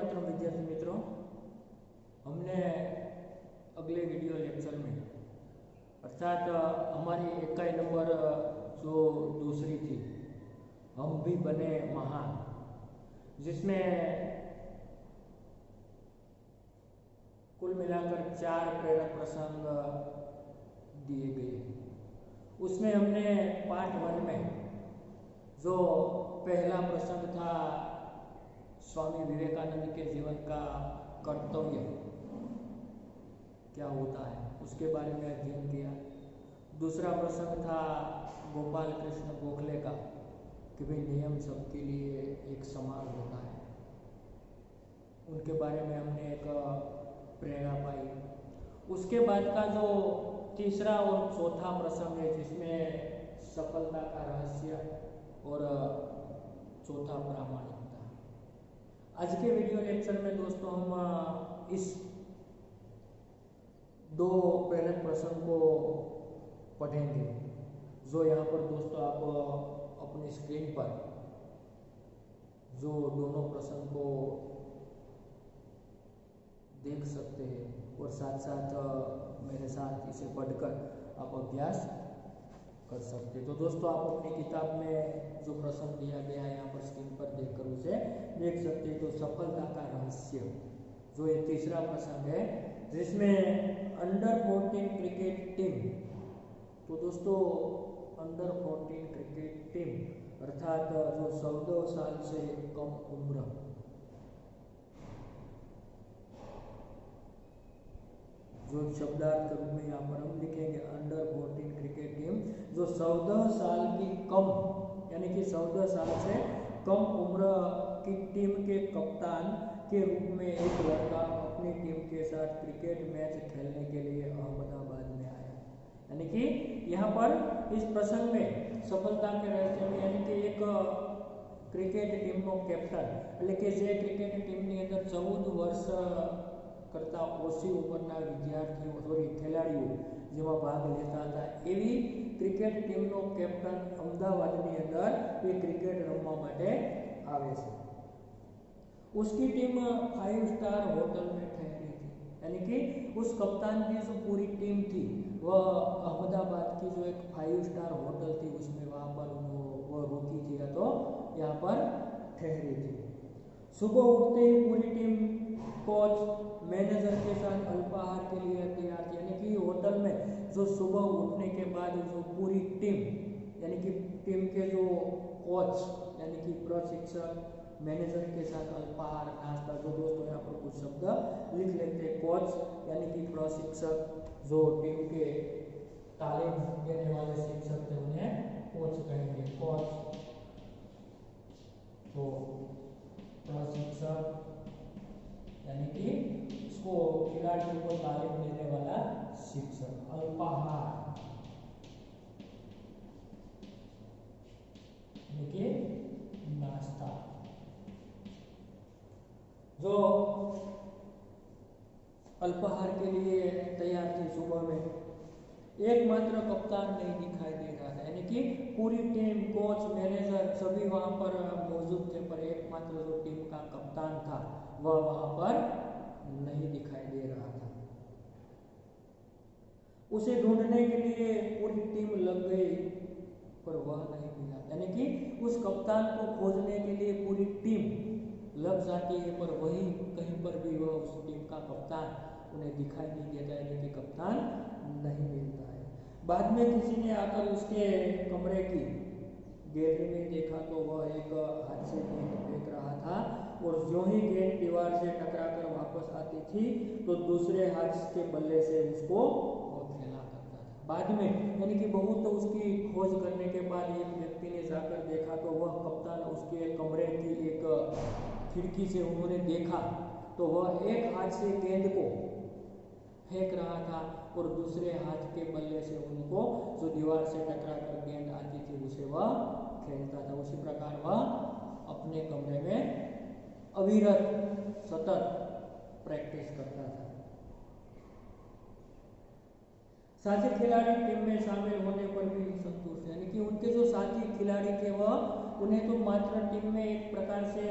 मित्रों, विद्यार्थी मित्रों, हमने अगले वीडियो लेक्चर में अर्थात हमारी इकाई नंबर जो दूसरी थी, हम भी बने महान, जिसमें कुल मिलाकर 4 प्रेरक प्रसंग दिए गए। उसमें हमने पार्ट 1 में जो पहला प्रसंग था स्वामी विवेकानंद के जीवन का कर्तव्य क्या होता है, उसके बारे में अध्ययन किया। दूसरा प्रसंग था गोपाल कृष्ण गोखले का कि भाई नियम सबके लिए एक समान होता है, उनके बारे में हमने एक प्रेरणा पाई। उसके बाद का जो तीसरा और चौथा प्रसंग है, जिसमें सफलता का रहस्य और चौथा प्रामाणिकता। आज के वीडियो लेक्चर में दोस्तों हम इस 2 प्रेरक प्रसंग को पढ़ेंगे, जो यहाँ पर दोस्तों आप अपनी स्क्रीन पर जो दोनों प्रसंग को देख सकते हैं और साथ साथ मेरे साथ इसे पढ़कर आप अभ्यास कर सकते हैं। तो दोस्तों आप अपनी किताब में जो प्रसंग दिया गया है यहाँ पर स्क्रीन पर देखकर उसे देख सकते हैं। तो सफलता का रहस्य जो ये तीसरा प्रसंग है, जिसमें अंडर 14 क्रिकेट टीम, तो दोस्तों अंडर 14 क्रिकेट टीम अर्थात जो 14 साल से कम उम्र, जो शब्दार्थ के रूप में यहाँ पर हम लिखेंगे अंडर 14 क्रिकेट टीम, जो 14 साल की कम यानी कि 14 साल से कम उम्र की टीम के कप्तान के रूप में एक लड़का अपनी टीम के साथ क्रिकेट मैच खेलने के लिए अहमदाबाद में आया। यानी कि यहाँ पर इस प्रसंग में सफलता के रहस्य में यानी कि एक क्रिकेट टीम નો कैप्टन એટલે કે જે ક્રિકેટ ટીમની અંદર 14 વર્ષ કરતા ઓછી ઉંમરના વિદ્યાર્થીઓ ખેલાડીઓ જેમાં ભાગ લેતા હતા, એવી ક્રિકેટ ટીમનો કેપ્ટન અમદાવાદની અંદર એ ક્રિકેટ રમવા માટે આવે છે। उसकी टीम 5 स्टार होटल में ठहरी थी, यानी कि उस कप्तान की जो पूरी टीम थी वह अहमदाबाद की जो एक 5 स्टार होटल थी उसमें वहाँ पर वो रुकी थी या तो यहाँ पर ठहरी थी। सुबह उठते ही पूरी टीम कोच मैनेजर के साथ अल्पाहार के लिए तैयार थी। यानी कि होटल में जो सुबह उठने के बाद जो पूरी टीम यानी कि टीम के जो कोच यानी कि प्रशिक्षक मैनेजर के साथ अल्पाहार नाश्ता, जो दोस्तों यहाँ पर कुछ शब्द लिख लेते हैं। कोच यानी कि प्रशिक्षक, जो टीम के तालीम देने वाले शिक्षक थे उन्हें कोच कहेंगे, कोच। तो प्रशिक्षक यानी कि इसको खिलाड़ियों को तालीम देने वाला शिक्षक। अल्पाहार यानी कि नाश्ता, जो अल्पाहार के लिए तैयार थी सुबह में। एकमात्र कप्तान नहीं दिखाई दे रहा था, यानी कि पूरी टीम कोच मैनेजर सभी वहां पर मौजूद थे, पर एकमात्र जो टीम का कप्तान था वह वहां पर नहीं दिखाई दे रहा था। उसे ढूंढने के लिए पूरी टीम लग गई पर वह नहीं मिला। यानी कि उस कप्तान को खोजने के लिए पूरी टीम लग जाती है, पर वही कहीं पर भी वह उस टीम का कप्तान उन्हें दिखाई नहीं देता, यानी कि कप्तान नहीं मिलता है। बाद में किसी ने आकर उसके कमरे की गैलरी में देखा तो वह एक हाथ से गेंद फेंक रहा था और जो ही गेंद दीवार से टकराकर वापस आती थी तो दूसरे हाथ के बल्ले से उसको खेला करता था। बाद में यानी कि बहुत उसकी खोज करने के बाद एक व्यक्ति ने जाकर देखा तो वह कप्तान उसके कमरे की एक खिड़की से उन्होंने देखा तो वह एक हाथ से गेंद को फेंक रहा था और दूसरे हाथ के बल्ले से उनको जो दीवार से टकरा कर गेंद आती थी उसे वह खेलता था। उसी प्रकार वह अपने कमरे में अविरत सतत प्रैक्टिस करता था। साथी खिलाड़ी टीम में शामिल होने पर भी संतुष्ट, यानी कि उनके जो साथी खिलाड़ी थे वह उन्हें तो मात्र टीम में एक प्रकार से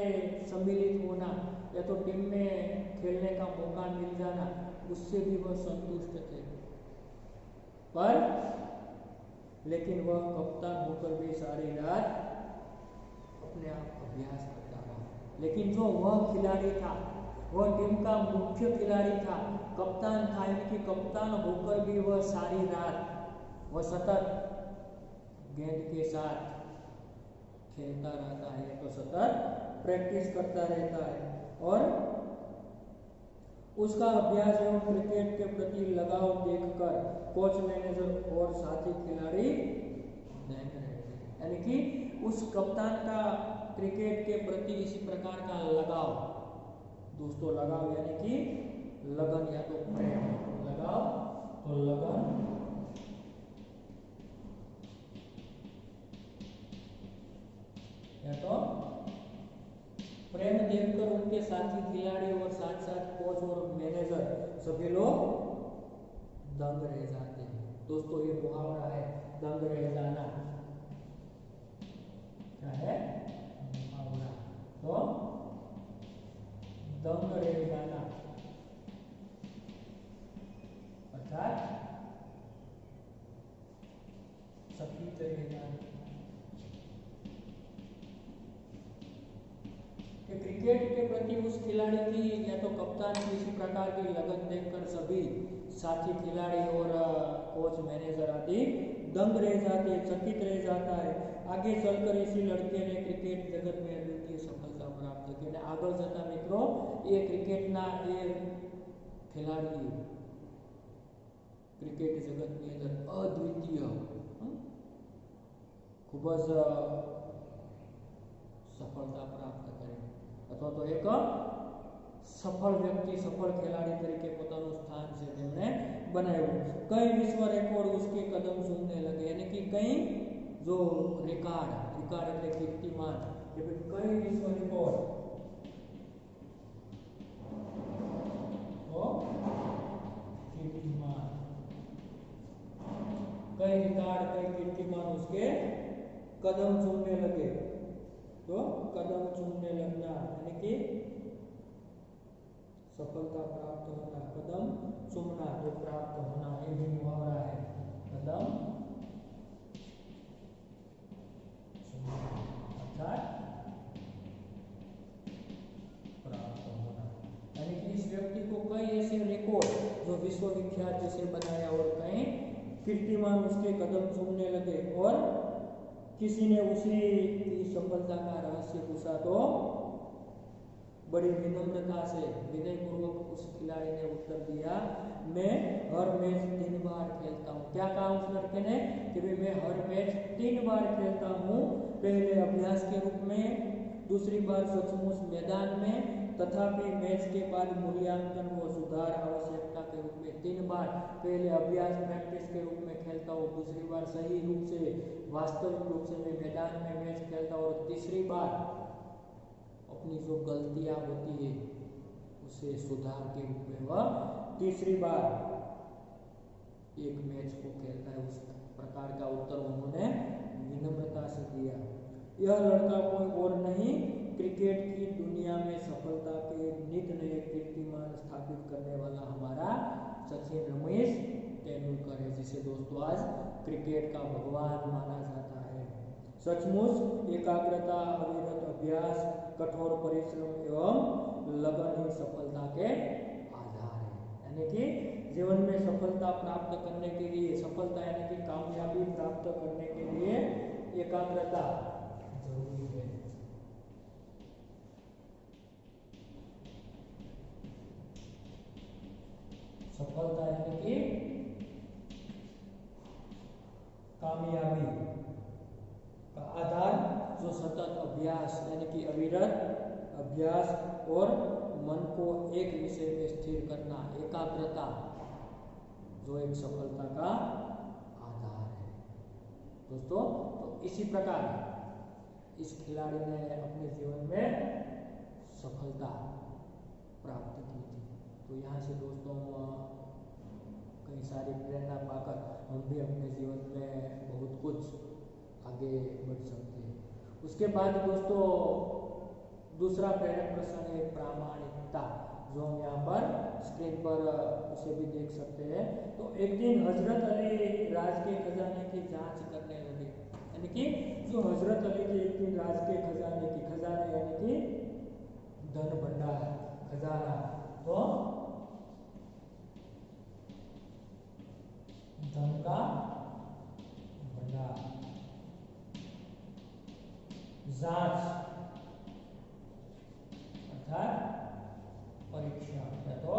सम्मिलित होना या तो टीम में खेलने का मौका मिल जाना, उससे भी वह संतुष्ट थे। पर लेकिन वह कप्तान होकर भी सारी रात अपने आप अभ्यास करता रहा। लेकिन जो वह खिलाड़ी था, वह टीम का मुख्य खिलाड़ी था, कप्तान था, इनकी कप्तान होकर भी वह सारी रात वह सतत गेंद के साथ खेलता रहता है, तो सतत प्रैक्टिस करता रहता है और उसका अभ्यास एवं क्रिकेट के प्रति लगाव देखकर कोच, मैनेजर और साथी खिलाड़ी दंग रहे थे। यानी कि उस कप्तान का क्रिकेट के प्रति इसी प्रकार का लगाव, दोस्तों लगाव यानी कि लगन या तो प्रेम, लगाव तो लगन या तो प्रेम देखकर उनके साथी खिलाड़ी और साथ साथ कोच और मैनेजर सभी लोग दंग रह जाते हैं। दोस्तों ये मुहावरा है दंग रह जाना, क्या है मुहावरा, तो दंग रह जाना अर्थात चकित रह जाना। क्रिकेट के प्रति उस खिलाड़ी की या तो कप्तान की इसी प्रकार की लगन देखकर सभी साथी खिलाड़ी और कोच, मैनेजर आदि दंग रह जाते हैं, चकित रह जाता है। आगे चलकर इसी लड़के ने क्रिकेट जगत में अद्वितीय सफलता प्राप्त की। आगे जता मित्रों ये क्रिकेटना ये खिलाड़ी क्रिकेट जगत ની અંદર અદ્વિતીય ખૂબ જ સફળતા પ્રાપ્ત કરી અથવા તો એક સફળ વ્યક્તિ, સફળ खिलाड़ी તરીકે પોતાનું સ્થાન છે તેમણે બનાવ્યું। કઈ વિશ્વ રેકોર્ડ उसके कदम चूमने लगे, यानी कि कई जो रिकॉर्ड એટલે કીર્તિમાન, કે કઈ વિશ્વ રેકોર્ડ તો कीर्तिमान, कई रिकॉर्ड कई कीर्तिमान उसके कदम चूमने लगे, तो कदम चूमने लगना यानी कि सफलता प्राप्त होना, कदम चूमना तो प्राप्त होना, ये भी मुहावरा है, कदम चूमना अर्थात प्राप्त होना। यानी कि इस व्यक्ति को कई ऐसे रिकॉर्ड जो विश्व विख्यात जिसे बनाया और कई कीर्तिमान उसके कदम चूमने लगे और किसी ने उसी की सफलता का रहस्य पूछा तो बड़ी विनम्रता से विनय पूर्वक उस खिलाड़ी ने उत्तर दिया, मैं हर मैच 3 बार खेलता हूँ। क्या कहा उस लड़के ने कि भाई मैं हर मैच 3 बार खेलता हूँ, पहले अभ्यास के रूप में, दूसरी बार सचमुच मैदान में, तथापि मैच के बाद मूल्यांकन व सुधार आवश्यकता के रूप में 3 बार, पहले अभ्यास प्रैक्टिस के रूप में खेलता हूँ, दूसरी बार सही रूप से वास्तविक रूप से मैं मैदान में मैच खेलता हूँ और तीसरी बार अपनी जो गलतियां होती है उसे सुधार के रूप में वह तीसरी बार एक मैच को खेलता है। उस प्रकार का उत्तर उन्होंने विनम्रता से दिया। यह लड़का कोई और नहीं, क्रिकेट की दुनिया में सफलता के नित नए कीर्तिमान स्थापित करने वाला हमारा सचिन रमेश तेंदुलकर है, जिसे दोस्तों आज क्रिकेट का भगवान माना जाता है। सचमुच एकाग्रता, अविरत अभ्यास, कठोर परिश्रम एवं लगन ही सफलता के आधार है। यानी कि जीवन में सफलता प्राप्त करने के लिए, सफलता यानी कि कामयाबी प्राप्त करने के लिए एकाग्रता जरूरी है। सफलता यानी कि कामयाबी का आधार जो सतत अभ्यास यानी कि अविरत अभ्यास और मन को एक विषय में स्थिर करना, एकाग्रता जो एक सफलता का आधार है। दोस्तों तो इसी प्रकार इस खिलाड़ी ने अपने जीवन में सफलता प्राप्त की थी। तो यहाँ से दोस्तों कई सारी प्रेरणा पाकर हम भी अपने जीवन में बहुत कुछ आगे बढ़ सकते हैं। उसके बाद दोस्तों दूसरा प्रेरक प्रश्न है प्रामाणिकता, जो हम यहाँ पर स्क्रीन पर उसे भी देख सकते हैं। तो एक दिन हजरत अली राज के खजाने की जांच करने लगे, यानी कि जो हजरत अली के एक दिन राज के खजाने यानी कि धन भंडार खजाना, तो धन का भंडार जांच अर्थात परीक्षण या तो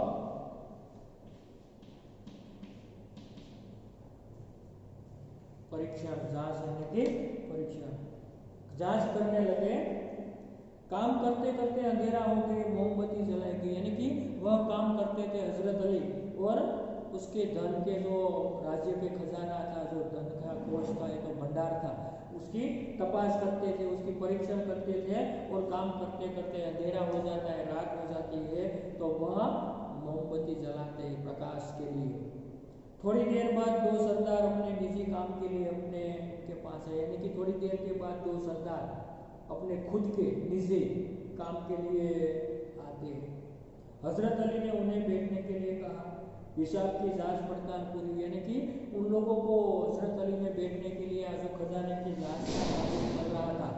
परीक्षण, जांच यानी कि परीक्षण, जांच करने लगे। काम करते करते अंधेरा हो गए, मोमबत्ती जलाई गई, यानी कि वह काम करते थे हजरत अली, और उसके धन के जो राज्य के खजाना था, जो धन का कोष था, ये तो भंडार था, उसकी तपास करते थे, उसकी परीक्षण करते थे, और काम करते करते अंधेरा हो जाता है, रात हो जाती है, तो वह मोमबत्ती जलाते हैं प्रकाश के लिए। थोड़ी देर बाद दो सरदार अपने निजी काम के लिए अपने के पास है, यानी कि थोड़ी देर के बाद दो सरदार अपने खुद के निजी काम के लिए आते हैं। हजरत अली ने उन्हें बैठने के लिए कहा। हिसाब की जांच पड़ताल पूरी, यानी कि उन लोगों को हजरत अली ने बैठने के लिए जो खजाने की जांच कर रहा था,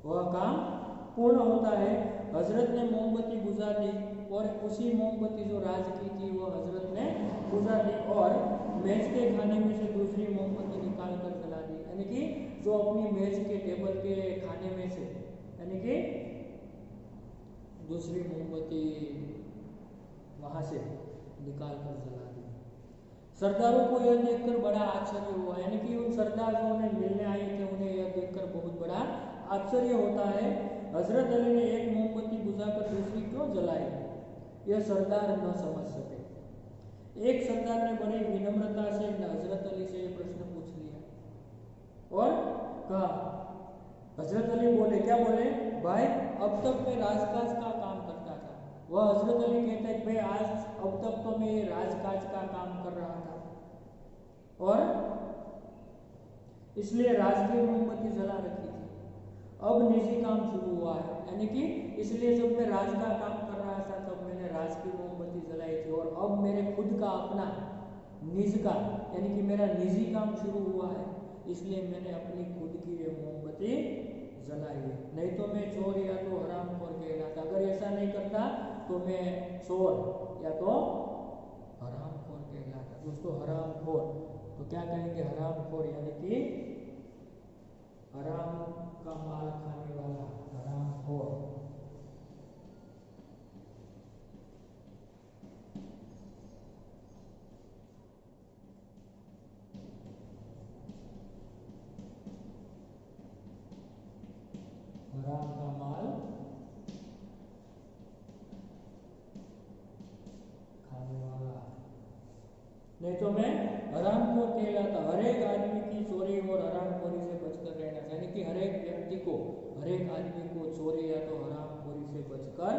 वह काम पूर्ण होता है। हजरत ने मोमबत्ती बुझा दी, और उसी मोमबत्ती जो राज की थी वो हजरत ने बुझा दी, और मेज के खाने में से दूसरी मोमबत्ती निकाल कर जला दी, यानी कि जो अपनी मेज के टेबल के खाने में से, यानी कि दूसरी मोमबत्ती वहां से निकाल कर जला दी। सरदारों को यह देखकर बड़ा आश्चर्य हुआ, यानी कि उन सरदार जो उन्हें मिलने आए थे, उन्हें यह देखकर बहुत बड़ा आश्चर्य होता है। हजरत अली ने एक मोमबत्ती बुझाकर दूसरी क्यों जलाई, यह सरदार न समझ सके। एक सरदार ने बड़ी विनम्रता से हजरत अली से यह प्रश्न पूछ लिया और कहा, हजरत अली बोले, क्या बोले? भाई, अब तक मैं राजकाज का काम करता था। वह हजरत अली कहते हैं, भाई आज अब तक तो मैं राजकाज का काम कर रहा था, और इसलिए राज की मोमबत्ती जला रखी थी। अब निजी काम शुरू हुआ है, यानी कि इसलिए जब मैं राज का काम कर रहा था तब मैंने राज की मोमबत्ती जलाई थी, और अब मेरे खुद का अपना निज का, यानी कि मेरा निजी काम शुरू हुआ है, इसलिए मैंने अपनी खुद की ये मोमबत्ती जलाई है। नहीं तो मैं चोर या तो हरामखोर कहलाता। अगर ऐसा नहीं करता तो मैं चोर या तो हरामखोर कहलाता। दोस्तों, हरामखोर तो क्या कहेंगे? हरामखोर यानी कि हराम का माल खाने वाला, हरामखोर। हराम का माल खाने वाला, नहीं तो मैं हरामखोर कहलाता। हर एक आदमी की चोरी और हरामखोरी से बचकर रहना चाहिए, यानी कि हर एक व्यक्ति को, हर एक आदमी को चोरी या तो हरामखोरी से बचकर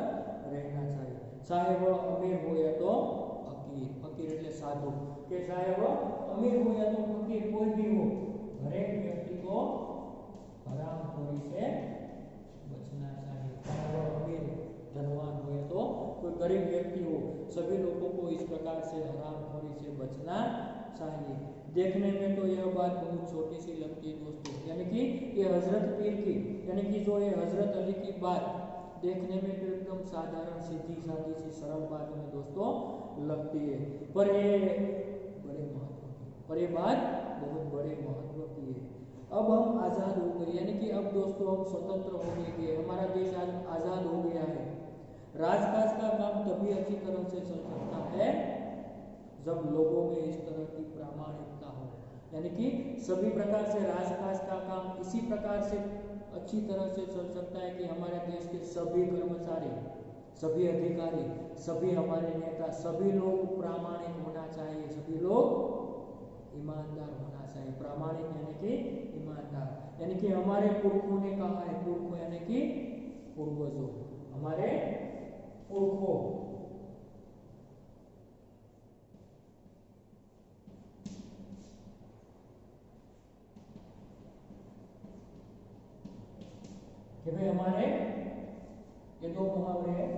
रहना चाहिए, चाहे वह अमीर हो या तो फकीर। फकीर એટલે साधु, કે चाहे वह अमीर हो या तो फकीर, कोई भी हो, हर एक व्यक्ति को हरामखोरी से बचना चाहिए, चाहे वह अमीर धनवान हो या तो कोई गरीब व्यक्ति हो, सभी लोगों को इस प्रकार से हरामखोरी से बचना चाहिए। देखने में तो यह बात बहुत छोटी सी लगती है दोस्तों, यानी कि ये हजरत पीर की, यानी कि जो ये हजरत अली की बात देखने में तो एकदम साधारण सीधी सादी सी सरल बात में दोस्तों लगती है, पर ये बड़े महत्व की, पर ये बात बहुत बड़े महत्व की है। अब हम आज़ाद हो गए, यानी कि अब दोस्तों हम स्वतंत्र हो गए, हमारा देश आज आज़ाद हो गया है। राजकाज का काम तभी अच्छी तरह से चल सकता है जब लोगों में इस तरह की प्रामाणिकता हो, यानी कि सभी प्रकार से राजकाज का काम इसी प्रकार से अच्छी तरह से चल सकता है कि हमारे देश के सभी कर्मचारी, सभी अधिकारी, सभी हमारे नेता, सभी लोग प्रामाणिक होना चाहिए, सभी लोग ईमानदार होना चाहिए। प्रामाणिक यानी कि ईमानदार, यानी कि हमारे पुरखों ने कहा है, पुरखों यानी कि पूर्वजों, हमारे पुरखों कि भाई हमारे ये दो मुहावरे हैं।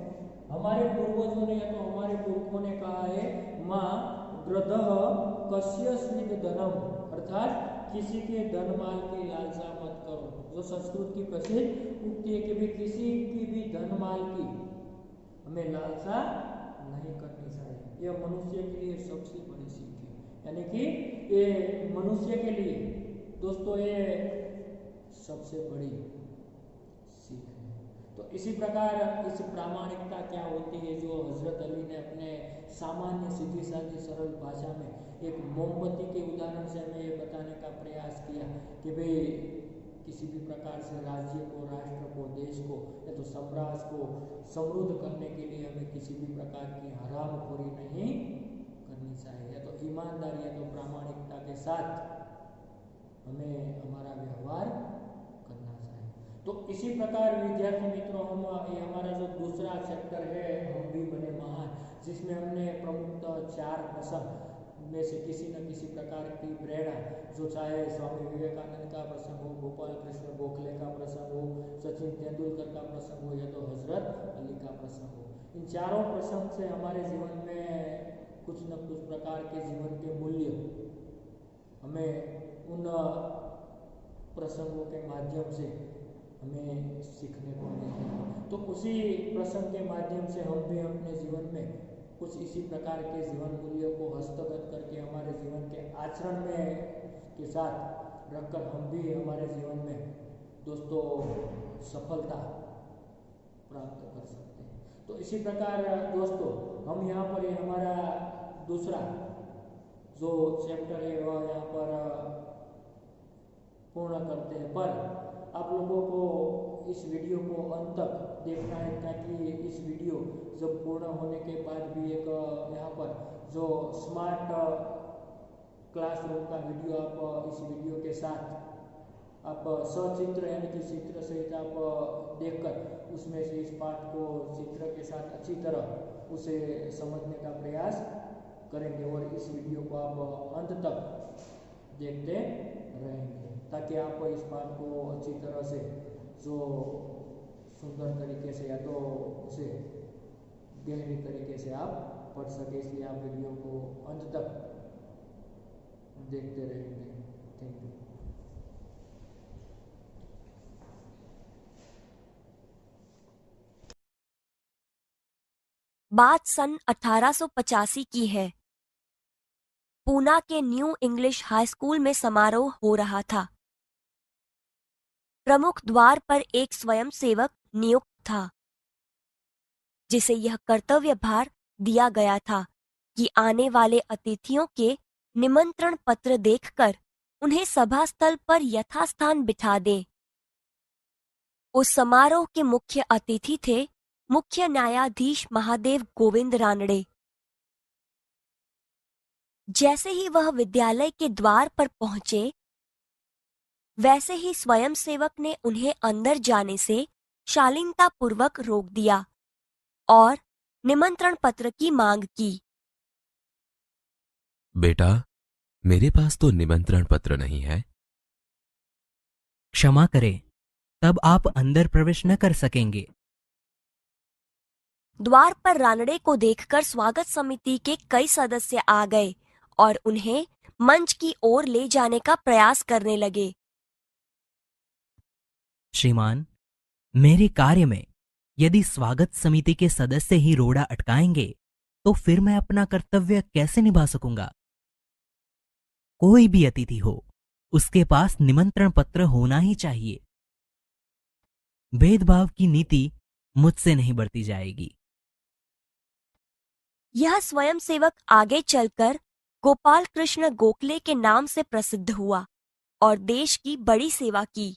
हमारे पूर्वजों ने या तो हमारे पुरखों ने कहा है, माँ गृधः कस्य स्विद धनम, अर्थात किसी के धन माल की लालसा मत करो। जो संस्कृत की प्रसिद्ध उक्ति है कि भी किसी की भी धन माल की हमें लालसा नहीं करनी चाहिए। यह मनुष्य के लिए सबसे बड़ी सीख है, यानी कि ये मनुष्य के लिए दोस्तों ये सबसे बड़ी सीख है। तो इसी प्रकार इस प्रामाणिकता क्या होती है जो हजरत अली ने अपने सामान्य सीधी सादी सरल भाषा में एक मोमबत्ती के उदाहरण से हमें ये बताने का प्रयास किया कि भाई किसी भी प्रकार से राज्य को, राष्ट्र को, देश को या तो साम्राज्य को समृद्ध करने के लिए हमें किसी भी प्रकार की हरामखोरी नहीं करनी चाहिए, या तो ईमानदारी या तो प्रामाणिकता के साथ हमें हमारा व्यवहार करना चाहिए। तो इसी प्रकार विद्यार्थी मित्रों, हम ये हमारा जो दूसरा चैप्टर है हम भी बने महान, जिसमें हमने प्रमुखतः 4 प्रसंग में से किसी न किसी प्रकार की प्रेरणा, जो चाहे स्वामी विवेकानंद का प्रसंग हो, गोपाल कृष्ण गोखले का प्रसंग हो, सचिन तेंदुलकर का प्रसंग हो या तो हजरत अली का प्रसंग हो, इन चारों प्रसंग से हमारे जीवन में कुछ न कुछ प्रकार के जीवन के मूल्य हमें उन प्रसंगों के माध्यम से हमें सीखने को मिलते हैं। तो उसी प्रसंग के माध्यम से हम भी अपने जीवन में कुछ इसी प्रकार के जीवन मूल्यों को हस्तगत करके हमारे जीवन के आचरण में के साथ रखकर हम भी हमारे जीवन में दोस्तों सफलता प्राप्त कर सकते हैं। तो इसी प्रकार दोस्तों हम यहाँ पर ये हमारा दूसरा जो चैप्टर है वह यहाँ पर पूर्ण करते हैं, पर आप लोगों को इस वीडियो को अंत तक देखना है, ताकि इस वीडियो जब पूर्ण होने के बाद भी एक यहाँ पर जो स्मार्ट क्लासरूम का वीडियो आप इस वीडियो के साथ आप सचित्र यानी कि चित्र सहित आप देखकर उसमें से इस पाठ को चित्र के साथ अच्छी तरह उसे समझने का प्रयास करेंगे और इस वीडियो को आप अंत तक देखते रहेंगे, ताकि आप इस पाठ को अच्छी तरह से जो सुंदर तरीके से या तो उसे गहरी तरीके से आप पढ़ सके। इसलिए आप वीडियो को अंत तक देखते रहेंगे। Thank you. बात सन 1885 की है। पूना के न्यू इंग्लिश हाई स्कूल में समारोह हो रहा था। प्रमुख द्वार पर एक स्वयंसेवक नियुक्त था, जिसे यह कर्तव्य भार दिया गया था कि आने वाले अतिथियों के निमंत्रण पत्र देखकर उन्हें सभा स्थल पर यथास्थान बिठा दे। उस समारोह के मुख्य अतिथि थे मुख्य न्यायाधीश महादेव गोविंद रानड़े। जैसे ही वह विद्यालय के द्वार पर पहुंचे, वैसे ही स्वयंसेवक ने उन्हें अंदर जाने से शालीनतापूर्वक रोक दिया और निमंत्रण पत्र की मांग की। बेटा, मेरे पास तो निमंत्रण पत्र नहीं है। क्षमा करें, तब आप अंदर प्रवेश न कर सकेंगे। द्वार पर रानड़े को देखकर स्वागत समिति के कई सदस्य आ गए और उन्हें मंच की ओर ले जाने का प्रयास करने लगे। श्रीमान, मेरे कार्य में यदि स्वागत समिति के सदस्य ही रोड़ा अटकाएंगे तो फिर मैं अपना कर्तव्य कैसे निभा सकूंगा? कोई भी अतिथि हो, उसके पास निमंत्रण पत्र होना ही चाहिए। भेदभाव की नीति मुझसे नहीं बरती जाएगी। यह स्वयंसेवक आगे चलकर गोपाल कृष्ण गोखले के नाम से प्रसिद्ध हुआ और देश की बड़ी सेवा की।